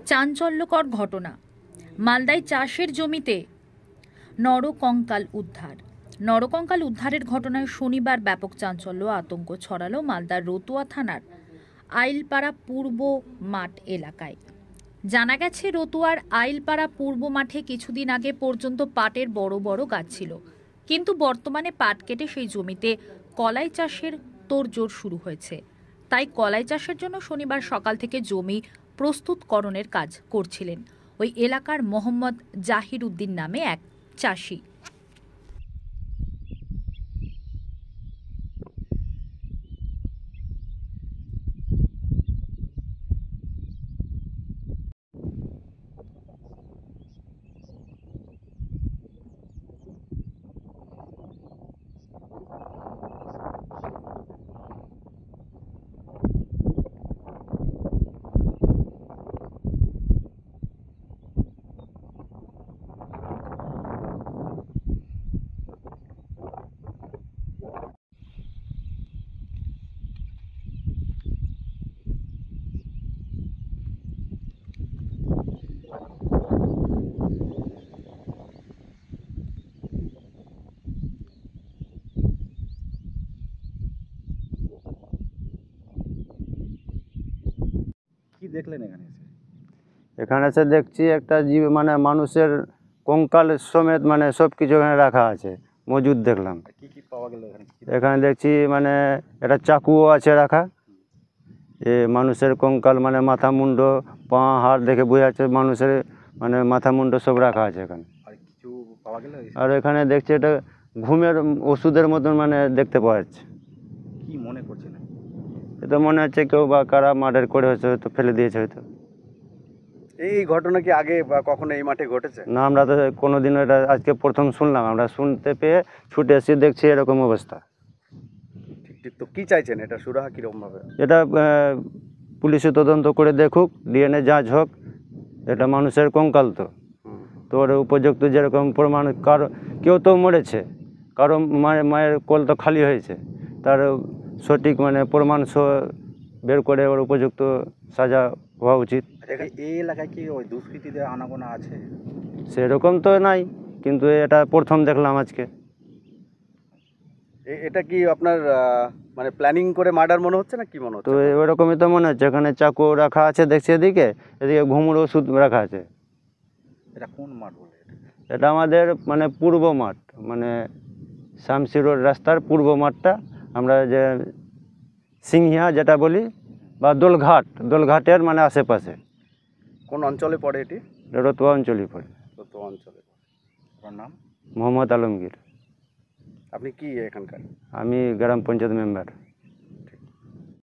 চাঞ্চল্যকর ঘটনা। মালদায় চাষের জমিতে নরকঙ্কাল উদ্ধারের ঘটনায় শনিবার ব্যাপক চাঞ্চল্য আতঙ্ক ছড়ালো মালদার রতুয়া থানার আইলপাড়া পূর্ব মাঠ এলাকায়। জানা গেছে, রতুয়ার আইলপাড়া পূর্ব মাঠে কিছুদিন আগে পর্যন্ত পাটের বড় বড় গাছ ছিল, কিন্তু বর্তমানে পাট কেটে সেই জমিতে কলাই চাষের তোড়জোড় শুরু হয়েছে। তাই কলাই চাষের জন্য শনিবার সকাল থেকে জমি প্রস্তুতকরণের কাজ করছিলেন ওই এলাকার মোহাম্মদ জাহির উদ্দিন নামে এক চাষি। কি দেখলেন এখানে এসে? এখানে এসে দেখছি একটা জীব মানে মানুষের কঙ্কাল সমেত মানে সব কিছু এখানে রাখা আছে, মজুদ দেখলাম। কি কি পাওয়া গেল এখানে? এখানে দেখছি মানে একটা চাকুও আছে রাখা। মানুষের কঙ্কাল মানে মাথা মুন্ড পা হাড় দেখে বোঝা যাচ্ছে মানুষের মানে মাথা মুন্ড সব রাখা আছে এখানে। আর কিছু পাওয়া গেল? আর এখানে দেখছি এটা ঘুমের ওষুধের মতন মানে দেখতে পাওয়া যাচ্ছে। কি মনে করছেন? এটা মনে হচ্ছে কেউ বা কারা মার্ডার করে হয়তো ফেলে দিয়েছে হয়তো। এই ঘটনা কি আগে বা কখনো এই মাঠে ঘটেছে? না, আমরা তো কোনোদিনও এটা আজকে প্রথম শুনলাম। আমরা শুনতে পেয়ে ছুটে এসে দেখছি এরকম অবস্থা। ঠিক ঠিক। তো কি চাইছেন, এটা সুরাহা কিরকম ভাবে? এটা পুলিশে তদন্ত করে দেখুক, ডিএনএ যাঁচ হোক। এটা মানুষের কঙ্কাল তো ওর উপযুক্ত যেরকম প্রমাণ, কেউ তো মরেছে, কারো মায়ের কোল তো খালি হয়েছে, তার সঠিক মানে প্রমাণ বের করে ওর উপযুক্ত সাজা হওয়া উচিত। এই এলাকায় কি ওই দুষ্কৃতীদের আনাগোনা আছে? সেরকম তো নাই, কিন্তু এটা প্রথম দেখলাম আজকে। এটা কি আপনার মানে প্ল্যানিং করে মার্ডার মনে হচ্ছে না কি মনে হচ্ছে? তো ওরকমই তো মনে হচ্ছে। এখানে চাকু রাখা আছে দেখছি, এদিকে ঘুমুর ওষুধ রাখা আছে। এটা কোন মাঠ বলে? এটা আমাদের মানে পূর্ব মাঠ, মানে শামসি রোড রাস্তার পূর্ব মাঠটা, আমরা যে সিংহিয়া যেটা বলি বা দোলঘাটের মানে আশেপাশে। কোন অঞ্চলে পড়ে এটি? রতুয়া অঞ্চলই পড়ে। রতুয়া অঞ্চলে। আপনার নাম? মোহাম্মদ আলমগীর। আপনি কি এখানকার? আমি গ্রাম পঞ্চায়েত মেম্বার।